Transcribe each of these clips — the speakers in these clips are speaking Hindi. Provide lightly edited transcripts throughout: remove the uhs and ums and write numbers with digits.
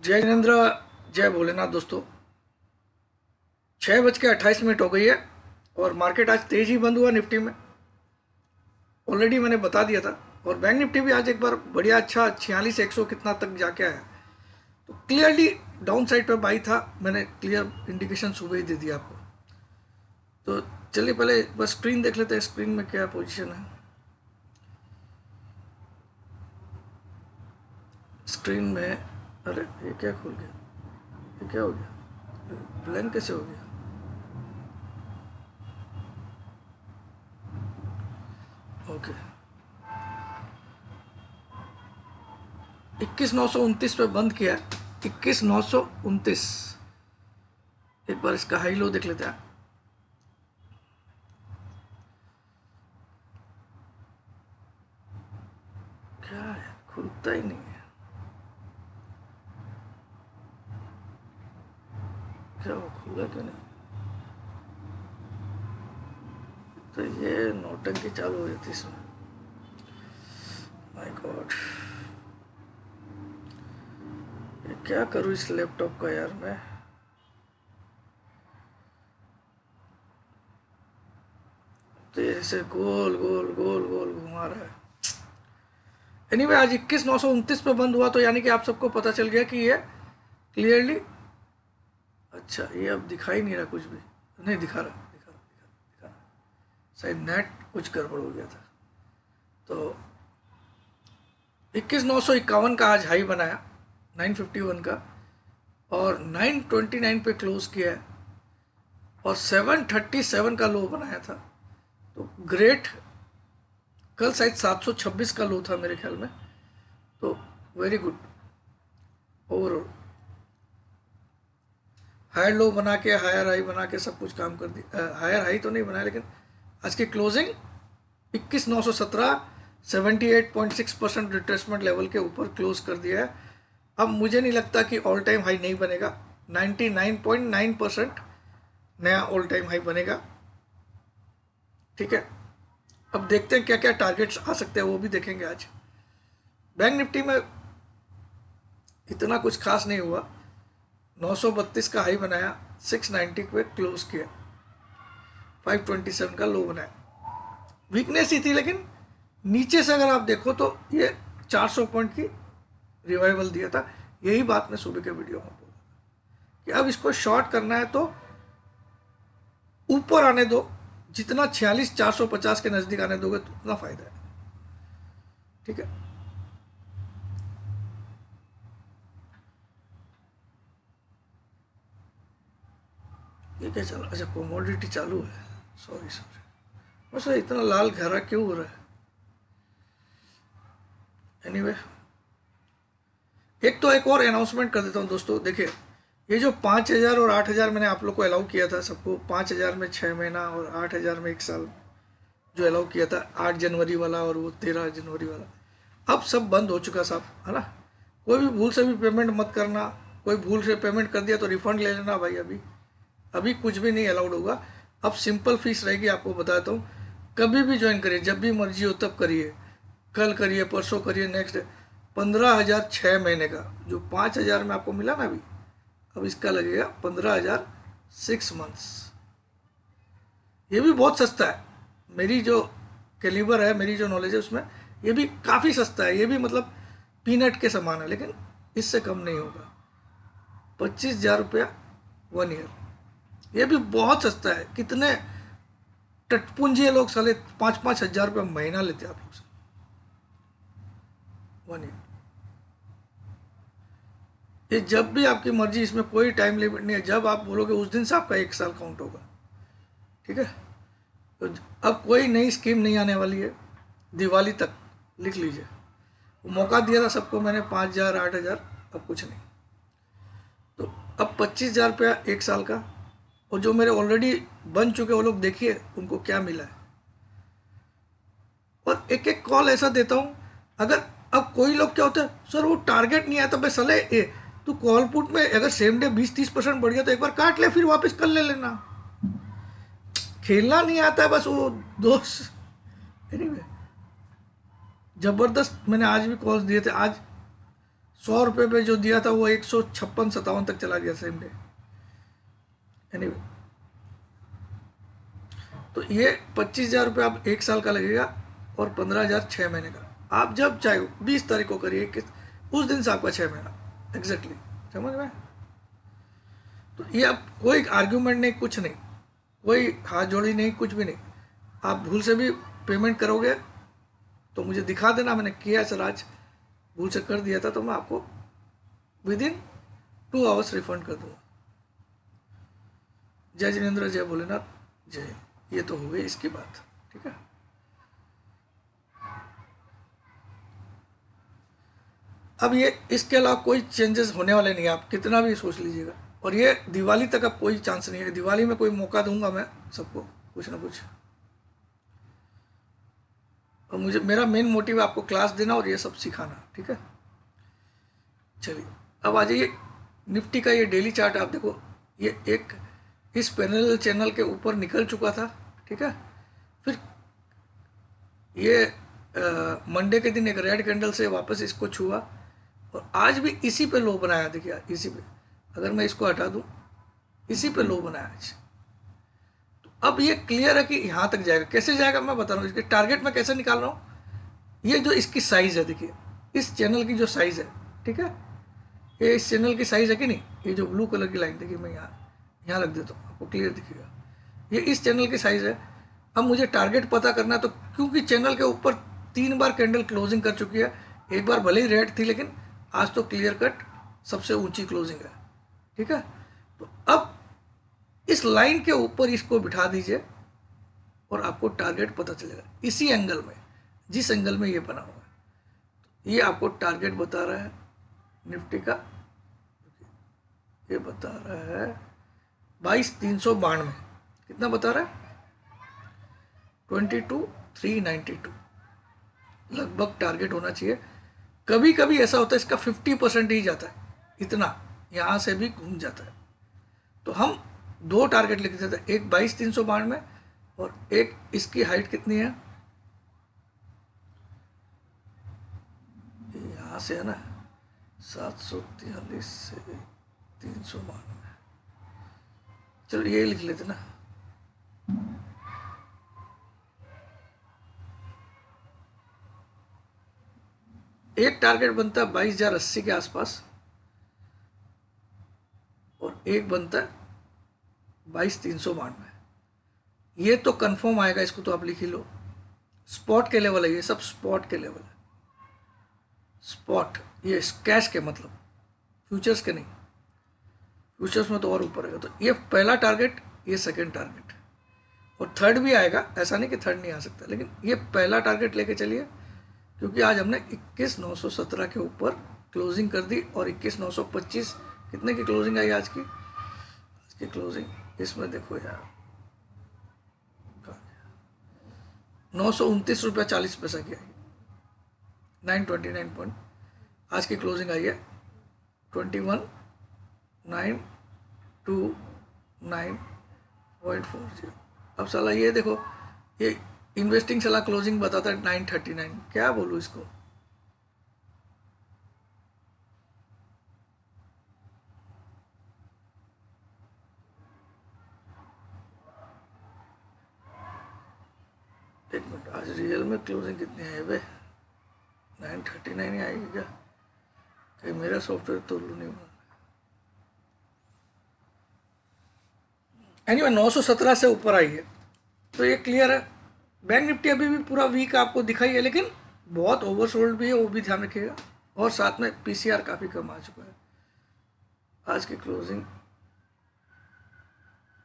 जय जिनेन्द्र, जय भोलेनाथ दोस्तों। 6:28 हो गई है और मार्केट आज तेज ही बंद हुआ निफ्टी में। ऑलरेडी मैंने बता दिया था। और बैंक निफ्टी भी आज एक बार बढ़िया अच्छा 46,100 कितना तक जाके आया। तो क्लियरली डाउन साइड पर बाई था, मैंने क्लियर इंडिकेशन सुबह ही दे दिया आपको। तो चलिए पहले बस स्क्रीन देख लेते हैं, स्क्रीन में क्या पोजीशन है। स्क्रीन में अरे ये क्या खुल गया, ये क्या हो गया, ब्लैंक कैसे हो गया। ओके, 21,929 पे बंद किया है। 21,929। एक बार इसका हाई लो देख लेते हैं। क्या है, खुलता ही नहीं है। क्या वो खुला क्यों नहीं। तो ये नौटंकी चालू हो जाती इसमें। माय गॉड, ये क्या करूँ इस लैपटॉप का यार मैं। तो ऐसे गोल गोल गोल गोल घुमा रहा है। एनीवे आज 21,929 पे बंद हुआ, तो यानी कि आप सबको पता चल गया कि ये क्लियरली, अच्छा ये अब दिखाई नहीं रहा कुछ भी, नहीं दिखा रहा, दिखा रहा। शायद नेट कुछ गड़बड़ हो गया था। तो 21,951 का आज हाई बनाया, 951 का, और 929 पे क्लोज किया है, और 737 का लो बनाया था। तो ग्रेट, कल शायद 726 का लो था मेरे ख्याल में। तो very good overall. Higher low बना के हायर हाई बना के सब कुछ काम कर दिया। हायर हाई तो नहीं बनाया, लेकिन आज की क्लोजिंग 21,917, 78.6% रिट्रेसमेंट लेवल के ऊपर क्लोज कर दिया है। अब मुझे नहीं लगता कि ऑल टाइम हाई नहीं बनेगा। 99.9% नया ऑल टाइम हाई बनेगा। ठीक है, अब देखते हैं क्या क्या टारगेट्स आ सकते हैं, वो भी देखेंगे आज। बैंक निफ्टी में इतना कुछ खास नहीं हुआ। 932 का हाई बनाया, 690 पे क्लोज किया, 527 का लो बनाया। वीकनेस ही थी, लेकिन नीचे से अगर आप देखो तो ये 400 पॉइंट की रिवाइवल दिया था। यही बात मैं सुबह के वीडियो में बोला कि अब इसको शॉर्ट करना है तो ऊपर आने दो। जितना 46,450 के नज़दीक आने दोगे तो उतना फायदा है। ठीक है, ये क्या चला, अच्छा कोमोडिटी चालू है, सॉरी बस इतना लाल घेरा क्यों हो रहा है। एनीवे, एक और अनाउंसमेंट कर देता हूँ दोस्तों। देखिए, ये जो 5,000 और 8,000 मैंने आप लोग को अलाउ किया था, सबको 5,000 में 6 महीना और 8,000 में 1 साल जो अलाउ किया था, 8 जनवरी वाला और वो 13 जनवरी वाला, अब सब बंद हो चुका साहब, है ना। कोई भी भूल से भी पेमेंट मत करना। कोई भूल से पेमेंट कर दिया तो रिफंड ले लेना भाई। अभी अभी कुछ भी नहीं अलाउड होगा। अब सिंपल फीस रहेगी, आपको बताता हूँ। कभी भी ज्वाइन करिए, जब भी मर्जी हो तब करिए, कल करिए, परसों करिए, नेक्स्ट 15,000 6 महीने का। जो 5,000 में आपको मिला ना अभी, अब इसका लगेगा 15,000 6 मंथ्स। ये भी बहुत सस्ता है। मेरी जो कैलिबर है, मेरी जो नॉलेज है उसमें, ये भी काफ़ी सस्ता है। ये भी मतलब पीनट के समान है, लेकिन इससे कम नहीं होगा। 25,000 रुपया 1 ईयर, ये भी बहुत सस्ता है। कितने टटपुंजे लोग साले 5-5 हज़ार रुपया महीना लेते हैं आप लोग से 1 ईयर। ये जब भी आपकी मर्जी, इसमें कोई टाइम लिमिट नहीं है। जब आप बोलोगे उस दिन से आपका 1 साल काउंट होगा। ठीक है, तो अब कोई नई स्कीम नहीं आने वाली है दिवाली तक, लिख लीजिए। वो मौका दिया था सबको मैंने, 5,000 8,000, अब कुछ नहीं। तो अब 25,000 रुपया 1 साल का। और जो मेरे ऑलरेडी बन चुके वो लोग देखिए उनको क्या मिला है। और एक एक कॉल ऐसा देता हूँ, अगर अब कोई लोग क्या होता है, सर वो टारगेट नहीं आया तो भाई साले तू कॉल पुट में अगर सेम डे 20-30% बढ़ गया तो एक बार काट ले, फिर वापस कल ले लेना। खेलना नहीं आता है बस वो दोस्त। एनीवे, जबरदस्त मैंने आज भी कॉल्स दिए थे। आज 100 रुपये पे जो दिया था वो 156-57 तक चला गया सेम डे। एनीवे, तो ये 25,000 रुपये आप 1 साल का लगेगा और 15,000 6 महीने का। आप जब चाहे 20 तारीख को करिए, उस दिन से आपका 6 महीना एग्जैक्टली, समझ में। तो ये आप कोई आर्ग्यूमेंट नहीं, कुछ नहीं, कोई हाथ जोड़ी नहीं, कुछ भी नहीं। आप भूल से भी पेमेंट करोगे तो मुझे दिखा देना, मैंने किया सर आज भूल से कर दिया था, तो मैं आपको विदिन 2 आवर्स रिफंड कर दूंगा। जय जिनेन्द्र, जय भोलेनाथ, जय। ये तो हो गई इसकी बात, ठीक है। अब ये इसके अलावा कोई चेंजेस होने वाले नहीं है, आप कितना भी सोच लीजिएगा। और ये दिवाली तक अब कोई चांस नहीं है, दिवाली में कोई मौका दूंगा मैं सबको कुछ ना कुछ। और मुझे, मेरा मेन मोटिव है आपको क्लास देना और ये सब सिखाना, ठीक है। चलिए अब आ जाइए निफ्टी का ये डेली चार्ट। आप देखो, ये एक इस पैरेलल चैनल के ऊपर निकल चुका था, ठीक है। फिर ये मंडे के दिन एक रेड कैंडल से वापस इसको छुआ और आज भी इसी पे लो बनाया। देखिए इसी पे, अगर मैं इसको हटा दूं, इसी पे लो बनाया आज। तो अब ये क्लियर है कि यहाँ तक जाएगा। कैसे जाएगा मैं बता रहा हूँ, इसके टारगेट मैं कैसे निकाल रहा हूँ। ये जो इसकी साइज है, देखिए इस चैनल की जो साइज है, ठीक है, ये इस चैनल की साइज है कि नहीं। ये जो ब्लू कलर की लाइन देखिए, मैं यहाँ रख देता हूँ, आपको क्लियर दिखेगा। ये इस चैनल की साइज है। अब मुझे टारगेट पता करना है, तो क्योंकि चैनल के ऊपर 3 बार कैंडल क्लोजिंग कर चुकी है, एक बार भले ही रेड थी लेकिन आज तो क्लियर कट सबसे ऊंची क्लोजिंग है, ठीक है। तो अब इस लाइन के ऊपर इसको बिठा दीजिए और आपको टारगेट पता चलेगा इसी एंगल में, जिस एंगल में ये बना हुआ है। ये आपको टारगेट बता रहा है निफ्टी का, ये बता रहा है 22,392। कितना बता रहा है, 22,392 लगभग टारगेट होना चाहिए। कभी कभी ऐसा होता है इसका 50% ही जाता है, इतना यहाँ से भी घूम जाता है। तो हम 2 टारगेट लिख देते हैं, एक 22,392 और एक इसकी हाइट कितनी है, यहाँ से है ना 743 से 392। चलो ये लिख लेते ना। एक टारगेट बनता है 22,080 के आसपास और एक बनता है 22,392। ये तो कंफर्म आएगा, इसको तो आप लिख ही लो। स्पॉट के लेवल है, ये सब स्पॉट के लेवल है। स्पॉट ये कैश के, मतलब फ्यूचर्स के नहीं, फ्यूचर्स में तो और ऊपर है। तो ये पहला टारगेट, ये सेकंड टारगेट और थर्ड भी आएगा, ऐसा नहीं कि थर्ड नहीं आ सकता, लेकिन ये पहला टारगेट लेके चलिए, क्योंकि आज हमने 21,917 के ऊपर क्लोजिंग कर दी और 21,925 कितने की क्लोजिंग आई आज की क्लोजिंग इसमें देखो यार, 929.40 रुपया की आई, 929 पॉइंट। आज की क्लोजिंग आई है 21,929.40। अब साला ये देखो, ये इन्वेस्टिंग साला क्लोजिंग बताता है 939, क्या बोलूँ इसको। एक मिनट, आज रियल में क्लोजिंग कितनी है बे, 939 ही आएगी क्या, कहीं मेरा सॉफ्टवेयर तो नहीं बना। एनीवे 917 से ऊपर आई है, तो ये क्लियर है। बैंक निफ्टी अभी भी पूरा वीक आपको दिखाई है, लेकिन बहुत ओवरसोल्ड भी है, वो भी ध्यान रखिएगा। और साथ में पीसीआर काफ़ी कम आ चुका है। आज की क्लोजिंग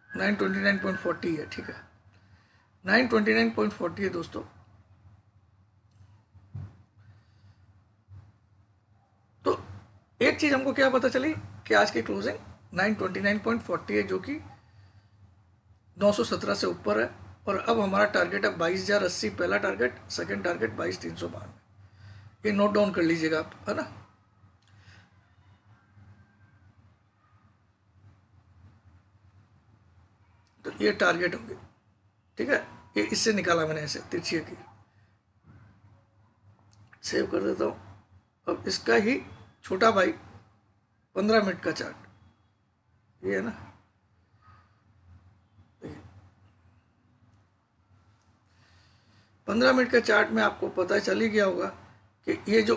929.40 है, ठीक है, 929.40 है दोस्तों। तो एक चीज़ हमको क्या पता चली कि आज की क्लोजिंग 929.40 है, जो कि 917 से ऊपर है। और अब हमारा टारगेट है 22,080 पहला टारगेट, सेकंड टारगेट 22,392। ये नोट डाउन कर लीजिएगा आप, है ना। तो ये टारगेट होगी, ठीक है। ये इससे निकाला मैंने, ऐसे तिरछी की। सेव कर देता हूँ। अब इसका ही छोटा भाई 15 मिनट का चार्ट, ये है ना। 15 मिनट के चार्ट में आपको पता चल ही गया होगा कि ये जो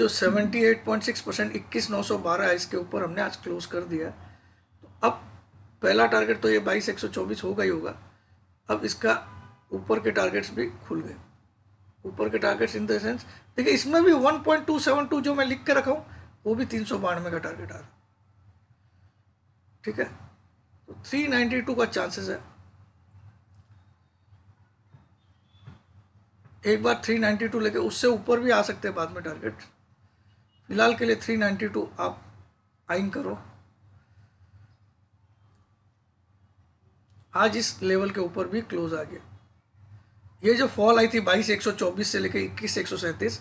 78.6% 21,912 है, इसके ऊपर हमने आज क्लोज कर दिया। तो अब पहला टारगेट तो ये 22,124 होगा ही होगा। अब इसका ऊपर के टारगेट्स भी खुल गए। ऊपर के टारगेट्स इन द सेंस, देखिए इसमें भी 1.272 जो मैं लिख के रखा हूँ वो भी 392 का टारगेट आ रहा है, ठीक है। तो 392 का चांसेस है। एक बार 392 लेके उससे ऊपर भी आ सकते हैं बाद में टारगेट। फिलहाल के लिए 392 आप आइन करो। आज इस लेवल के ऊपर भी क्लोज आ गया। ये जो फॉल आई थी 22,124 से लेकर 21,137,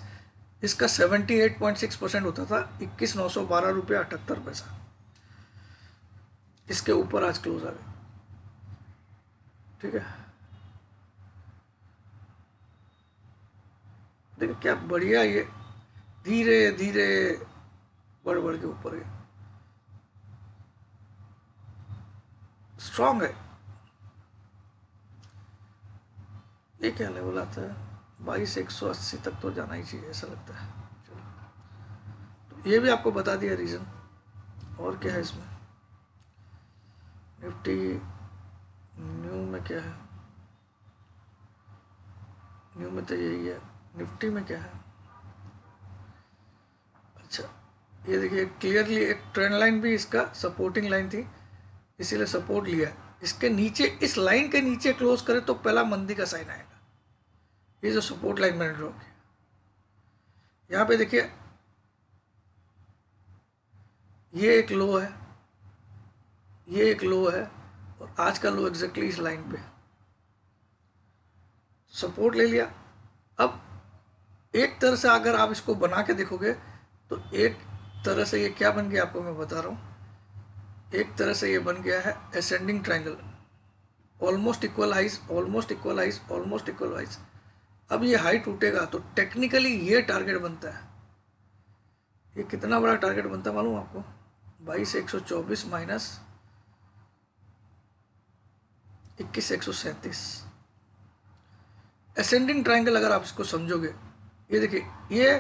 इसका 78.6% होता था 21,912 रुपये 78 पैसा। इसके ऊपर आज क्लोज आ गया, ठीक है। देखिए क्या बढ़िया, ये धीरे धीरे बढ़ बढ़ के ऊपर गया, स्ट्रांग है। ये क्या लेवल आता है 22,180 तक तो जाना ही चाहिए ऐसा लगता है। चलो, तो ये भी आपको बता दिया रीज़न। और क्या है इसमें, निफ्टी न्यू में क्या है, न्यू में तो यही है। निफ्टी में क्या है, अच्छा ये देखिए क्लियरली एक ट्रेंड लाइन भी इसका सपोर्टिंग लाइन थी, इसीलिए सपोर्ट लिया। इसके नीचे, इस लाइन के नीचे क्लोज करे तो पहला मंदी का साइन आएगा। ये जो सपोर्ट लाइन मैंने ड्रॉ किया, यहाँ पे देखिए ये एक लो है, ये एक लो है, और आज का लो एग्जैक्टली इस लाइन पे सपोर्ट ले लिया। अब एक तरह से अगर आप इसको बना के देखोगे तो एक तरह से ये क्या बन गया आपको मैं बता रहा हूँ। एक तरह से ये बन गया है ascending triangle, almost equal highs, almost equal highs, almost equal highs. अब ये हाई टूटेगा तो टेक्निकली ये टारगेट बनता है। ये कितना बड़ा टारगेट बनता है मालूम आपको, 22,124 माइनस 21,137। असेंडिंग ट्रायंगल अगर आप इसको समझोगे, ये देखिए ये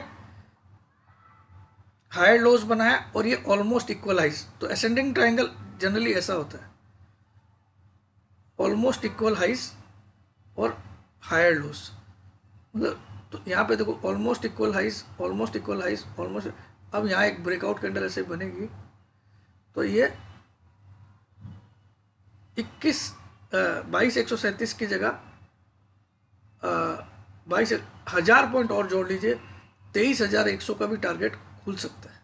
हायर लोज बना है और ये ऑलमोस्ट इक्वल हाइज। तो असेंडिंग ट्रायंगल जनरली ऐसा होता है, ऑलमोस्ट इक्वल हाइज और हायर लोज। मतलब तो यहाँ पे देखो almost equal highs, almost equal highs, almost. अब यहाँ एक ब्रेकआउट कैंडल ऐसे बनेगी तो ये 22,137 की जगह 22,000 पॉइंट और जोड़ लीजिए, 23,100 का भी टारगेट खुल सकता है,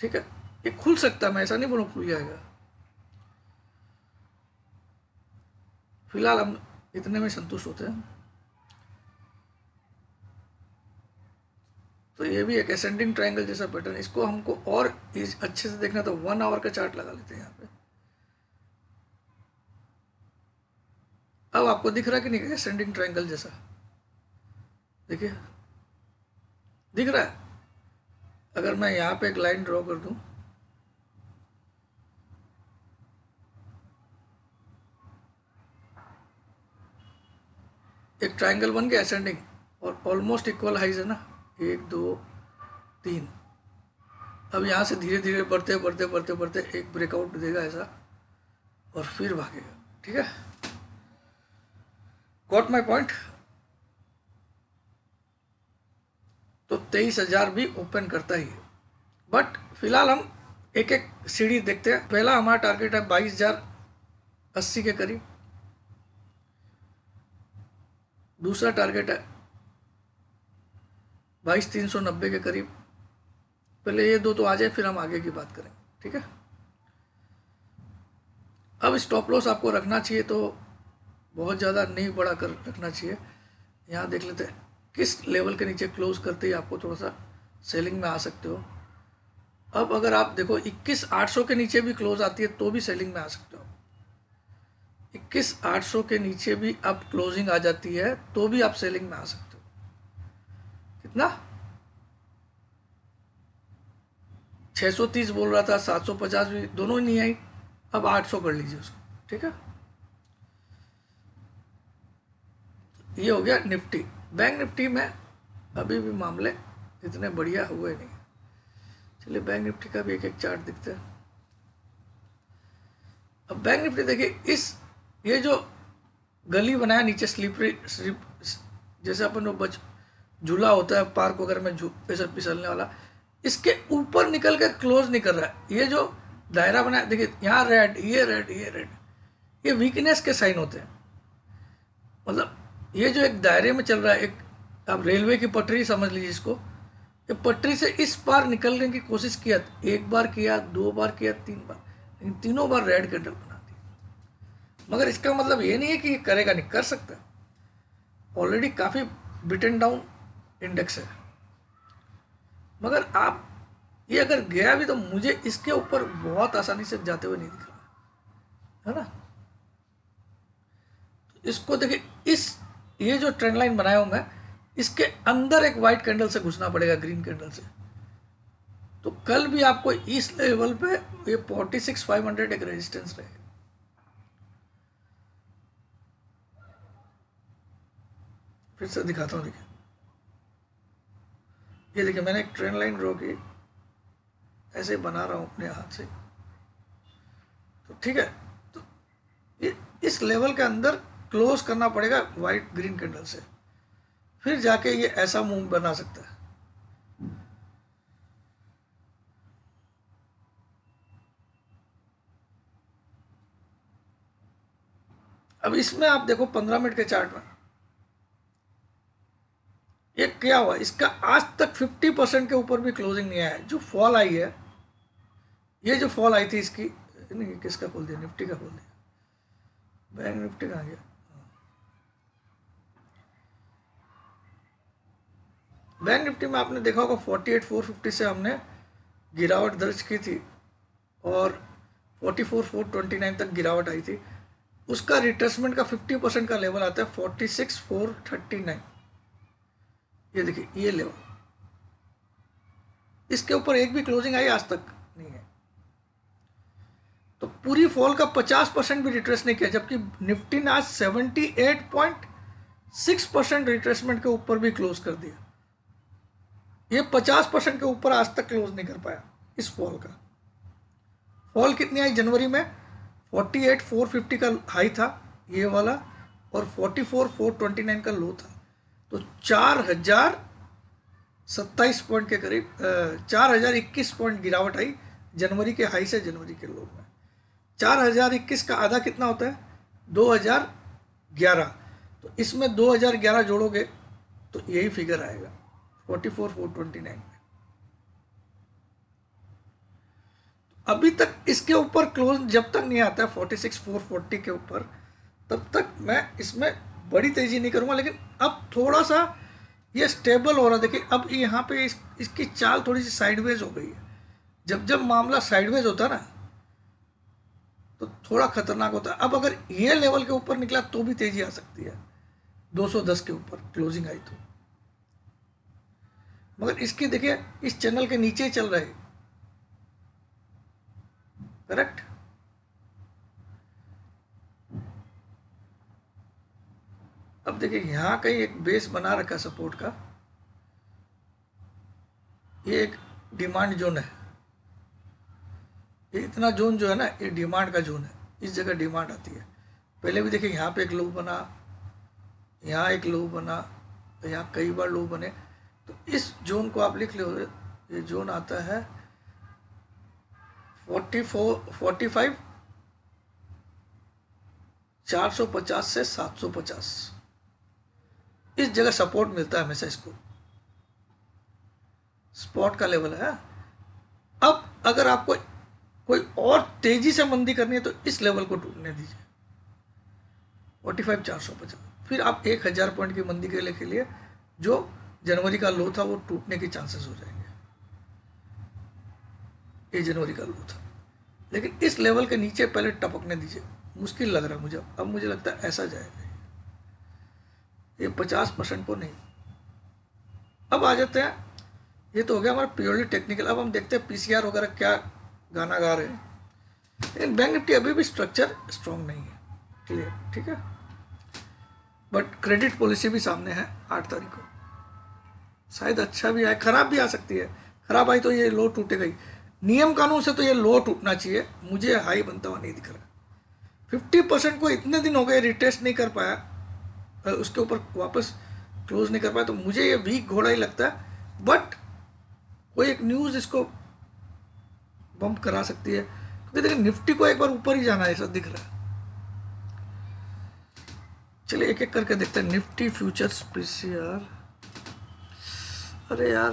ठीक है। ये खुल सकता है, मैं ऐसा नहीं बोलूँ खुल जाएगा। फिलहाल हम इतने में संतुष्ट होते हैं। तो ये भी एक असेंडिंग ट्रायंगल जैसा पैटर्न, इसको हमको और अच्छे से देखना तो 1 आवर का चार्ट लगा लेते हैं यहाँ पे। अब आपको दिख रहा है कि नहीं असेंडिंग ट्रायंगल जैसा, देखिए दिख रहा है। अगर मैं यहाँ पे एक लाइन ड्रॉ कर दूं, एक ट्रायंगल बन गया असेंडिंग और ऑलमोस्ट इक्वल हाइज है ना, 1 2 3। अब यहाँ से धीरे धीरे बढ़ते बढ़ते बढ़ते बढ़ते एक ब्रेकआउट देगा ऐसा और फिर भागेगा, ठीक है। Got my point. तो 23,000 भी ओपन करता ही है, बट फिलहाल हम एक एक सीढ़ी देखते हैं। पहला हमारा टारगेट है 22,080 के करीब, दूसरा टारगेट है 22,390 के करीब। पहले ये दो तो आ जाए फिर हम आगे की बात करेंगे, ठीक है। अब स्टॉप लॉस आपको रखना चाहिए तो बहुत ज़्यादा नहीं बड़ा कर रखना चाहिए। यहाँ देख लेते हैं किस लेवल के नीचे क्लोज करते ही आपको थोड़ा सा सेलिंग में आ सकते हो। अब अगर आप देखो 21,800 के नीचे भी क्लोज आती है तो भी सेलिंग में आ सकते हो। 21,800 के नीचे भी अब क्लोजिंग आ जाती है तो भी आप सेलिंग में आ सकते हो। कितना 630 बोल रहा था, 750 भी दोनों ही नहीं आई, अब 800 कर लीजिए उसको, ठीक है। ये हो गया निफ्टी। बैंक निफ्टी में अभी भी मामले इतने बढ़िया हुए नहीं। चलिए बैंक निफ्टी का भी एक एक चार्ट दिखता है। अब बैंक निफ्टी देखिए, ये जो गली बनाया नीचे स्लिप जैसे अपन बच झूला होता है पार्क वगैरह में ऐसा फिसलने वाला, इसके ऊपर निकल कर क्लोज नहीं कर रहा है। ये जो दायरा बनाया देखिए, यहाँ रेड, ये रेड, ये रेड, ये वीकनेस के साइन होते हैं। मतलब ये जो एक दायरे में चल रहा है, एक आप रेलवे की पटरी समझ लीजिए इसको, ये पटरी से इस पार निकलने की कोशिश किया, एक बार किया, 2 बार किया, 3 बार, लेकिन तीनों बार रेड कैंडल बना दी। मगर इसका मतलब ये नहीं है कि ये करेगा नहीं, कर सकता है। ऑलरेडी काफ़ी बिटन डाउन इंडेक्स है, मगर आप ये अगर गया भी तो मुझे इसके ऊपर बहुत आसानी से जाते हुए नहीं दिख रहा है ना। तो इसको देखिए, ये जो ट्रेंड लाइन बनाया हूं मैं, इसके अंदर एक वाइट कैंडल से घुसना पड़ेगा, ग्रीन कैंडल से। तो कल भी आपको इस लेवल पे ये 46,500 एक रेजिस्टेंस रहेगा। फिर से दिखाता हूँ, देखिए ये देखिए, मैंने एक ट्रेंड लाइन ड्रॉ की, ऐसे बना रहा हूँ अपने हाथ से, तो ठीक है। तो ये इस लेवल के अंदर क्लोज करना पड़ेगा वाइट ग्रीन कैंडल से, फिर जाके ये ऐसा मूव बना सकता है। अब इसमें आप देखो 15 मिनट के चार्ट में ये क्या हुआ, इसका आज तक 50% के ऊपर भी क्लोजिंग नहीं आया है। जो फॉल आई है, ये जो फॉल आई थी इसकी, नहीं किसका खोल दिया, निफ्टी का खोल दिया, बैंक निफ्टी कहाँ गया, बैंक निफ्टी में आपने देखा होगा 48,450 से हमने गिरावट दर्ज की थी और 44,429 तक गिरावट आई थी। उसका रिट्रेसमेंट का 50% का लेवल आता है 46,439। ये देखिए, ये लेवल, इसके ऊपर एक भी क्लोजिंग आई आज तक नहीं है। तो पूरी फॉल का 50% भी रिट्रेस नहीं किया, जबकि निफ्टी ने आज 78.6% रिट्रेसमेंट के ऊपर भी क्लोज कर दिया। ये 50% के ऊपर आज तक क्लोज नहीं कर पाया इस फॉल का। फॉल कितनी आई जनवरी में, 48,450 का हाई था ये वाला, और 44,429 का लो था। तो 4,027 पॉइंट के करीब, 4,021 पॉइंट गिरावट आई जनवरी के हाई से जनवरी के लो में। 4,021 का आधा कितना होता है, 2,011। तो इसमें 2,011 जोड़ोगे तो यही फिगर आएगा 44,429 में। अभी तक इसके ऊपर क्लोज जब तक नहीं आता है 46,440 के ऊपर, तब तक मैं इसमें बड़ी तेजी नहीं करूंगा। लेकिन अब थोड़ा सा ये स्टेबल हो रहा है। देखिए, अब यहाँ पे इसकी चाल थोड़ी सी साइडवेज हो गई है। जब मामला साइडवेज होता है ना, तो थोड़ा खतरनाक होता है। अब अगर ये लेवल के ऊपर निकला तो भी तेजी आ सकती है, 210 के ऊपर क्लोजिंग आई तो। मगर इसकी देखिए, इस चैनल के नीचे ही चल रहा है, करेक्ट। अब देखिए, यहां कहीं एक बेस बना रखा सपोर्ट का, ये एक डिमांड जोन है। ये इतना जोन जो है ना, ये डिमांड का जोन है, इस जगह डिमांड आती है। पहले भी देखिए, यहाँ पे एक लो बना, यहाँ एक लो बना, यहाँ कई बार लो बने। तो इस जोन को आप लिख लो, ये जोन आता है 45 450 से 750, इस जगह सपोर्ट मिलता है हमेशा इसको, स्पॉट का लेवल है। अब अगर आपको कोई और तेजी से मंदी करनी है तो इस लेवल को टूटने दीजिए, 45,450। फिर आप 1,000 पॉइंट की मंदी के लिए जो जनवरी का लो था वो टूटने के चांसेस हो जाएंगे। ये जनवरी का लो था, लेकिन इस लेवल के नीचे पहले टपकने दीजिए मुश्किल लग रहा है मुझे। अब मुझे लगता है ऐसा जाएगा ये 50% को नहीं। अब आ जाते हैं, ये तो हो गया हमारा प्योरली टेक्निकल। अब हम देखते हैं पीसीआर वगैरह क्या गाना गा रहे हैं। लेकिन बैंक निफ्टी अभी भी स्ट्रक्चर स्ट्रॉन्ग नहीं है, क्लियर, ठीक है। बट क्रेडिट पॉलिसी भी सामने है 8 तारीख को, शायद अच्छा भी आए, खराब भी आ सकती है। खराब आई तो ये लो टूटेगा ही, नियम कानून से तो ये लो टूटना चाहिए। मुझे हाई बनता हुआ नहीं दिख रहा। 50% को इतने दिन हो गए रिटेस्ट नहीं कर पाया, उसके ऊपर वापस क्लोज नहीं कर पाया, तो मुझे ये वीक घोड़ा ही लगता है। बट कोई एक न्यूज़ इसको बम्प करा सकती है, क्योंकि देखिए निफ्टी को एक बार ऊपर ही जाना है ऐसा दिख रहा है। चलिए एक एक करके देखते हैं। निफ्टी फ्यूचर्स पीसीआर, अरे यार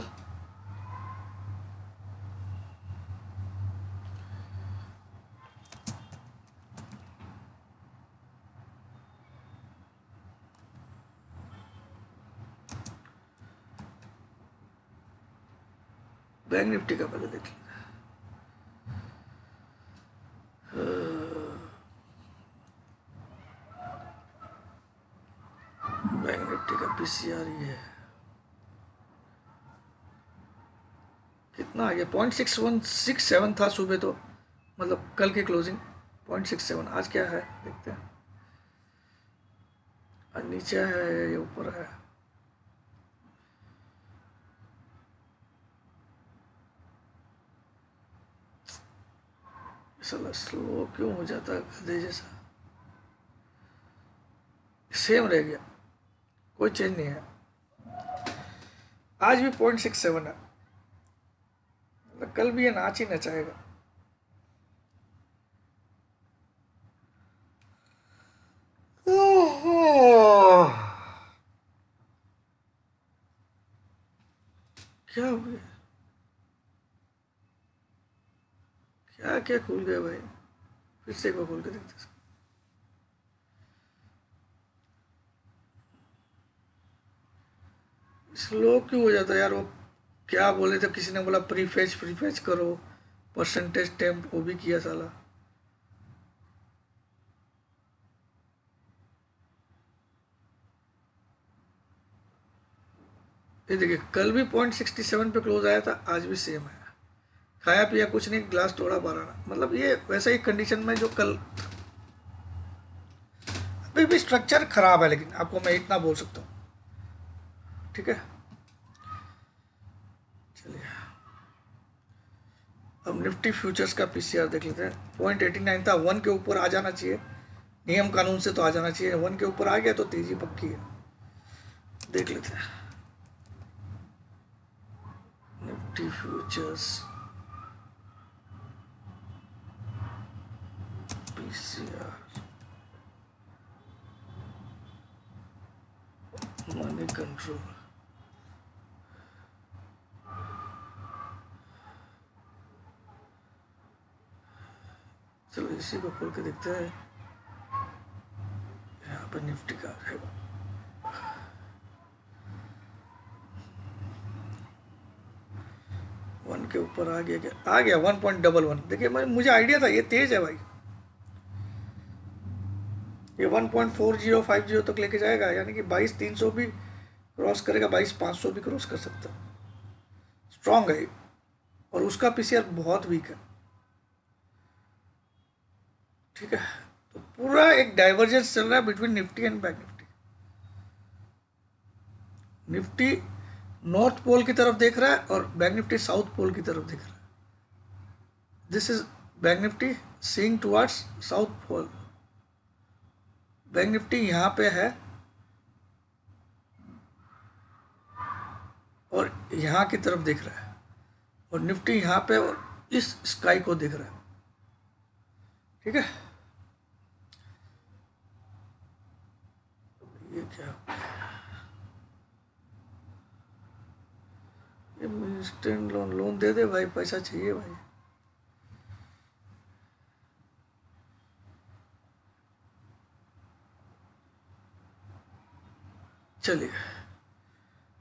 बैंक निफ्टी का पहले देखिए। बैंक निफ्टी का पीसीआर ये है, कितना आ गया? 0.6167 था सुबह, तो मतलब कल की क्लोजिंग 0.67। आज क्या है देखते हैं। आज नीचे है ये ऊपर है? साला स्लो क्यों हो जाता है गधे जैसा? सेम रह गया, कोई चेंज नहीं है। आज भी 0.67 है, मतलब कल भी ये नाच ही नचाएगा। क्या हो गया? क्या क्या खुल गया भाई? फिर से एक बार खोल के देखते हैं। स्लो क्यों हो जाता है यार? वो क्या बोले थे, किसी ने बोला प्रीफेच करो, परसेंटेज टेम्प वो भी किया साला। ये देखिए कल भी 0.67 पे क्लोज आया था, आज भी सेम है। खाया पिया कुछ नहीं, ग्लास तोड़ा 12 मतलब ये वैसा ही कंडीशन में जो कल। अभी भी स्ट्रक्चर खराब है, लेकिन आपको मैं इतना बोल सकता हूँ, ठीक है। चलिए अब निफ्टी फ्यूचर्स का पीसीआर देख लेते हैं। 0.89 था, 1 के ऊपर आ जाना चाहिए, नियम कानून से तो आ जाना चाहिए। 1 के ऊपर आ गया तो तेजी पक्की है। देख लेते हैं Nifty futures PCR, money control. चलो इसी को खोल के देखते हैं। यहाँ पर निफ्टी का है 1 के ऊपर आ गया, क्या आ गया? 1.11। देखिए मुझे आइडिया था ये तेज है भाई, ये 1.4050 तक लेके जाएगा, यानी कि 22,300 भी क्रॉस करेगा, 22,500 भी क्रॉस कर सकता है। स्ट्रांग है और उसका पीसीआर बहुत वीक है, ठीक है। तो पूरा एक डाइवर्जेंस चल रहा है between Nifty and bank Nifty. Nifty north pole की तरफ देख रहा है और बैंक निफ्टी साउथ पोल की तरफ देख रहा है। This is bank Nifty seeing towards south pole. Bank Nifty यहाँ पे है और यहाँ की तरफ देख रहा है, और निफ्टी यहाँ पे और इस स्काई को देख रहा है, ठीक है। ये क्या, ये इंस्टेंट लोन दे दे भाई, पैसा चाहिए भाई। चलिए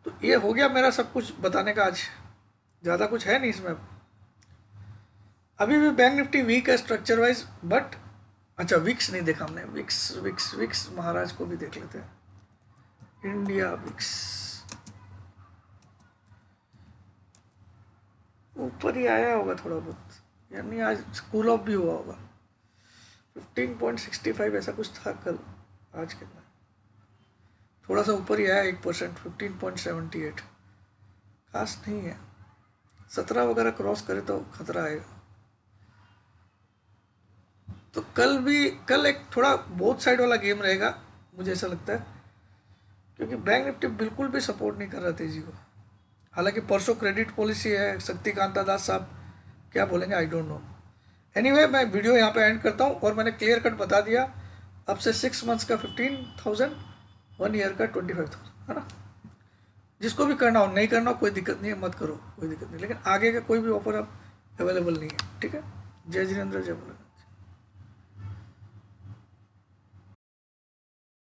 तो ये हो गया मेरा सब कुछ बताने का। आज ज़्यादा कुछ है नहीं इसमें। अभी भी बैंक निफ्टी वीक है स्ट्रक्चर वाइज, बट अच्छा विक्स नहीं देखा हमने, विक्स विक्स विक्स महाराज को भी देख लेते हैं। इंडिया विक्स ऊपर ही आया होगा थोड़ा बहुत, यानी आज कूल ऑफ भी हुआ होगा। 15.65 ऐसा कुछ था कल, आज कितना, थोड़ा सा ऊपर ही आया 1%, 15.78, खास नहीं है। 17 वगैरह क्रॉस करे तो खतरा आएगा। तो कल एक थोड़ा बोथ साइड वाला गेम रहेगा मुझे ऐसा लगता है, क्योंकि बैंक निफ्टी बिल्कुल भी सपोर्ट नहीं कर रहा तेजी को। हालांकि परसों क्रेडिट पॉलिसी है, शक्तिकांता दास साहब क्या बोलेंगे आई डोंट नो। एनीवे मैं वीडियो यहाँ पे एंड करता हूँ, और मैंने क्लियर कट बता दिया, अब से 6 मंथ्स का 15,000, 1 ईयर का 25,000, है ना। जिसको भी करना हो, नहीं करना हो कोई दिक्कत नहीं है, मत करो, कोई दिक्कत नहीं, लेकिन आगे का कोई भी ऑफर अब अवेलेबल नहीं है, ठीक है। जय जिनेंद्र, जय बोले।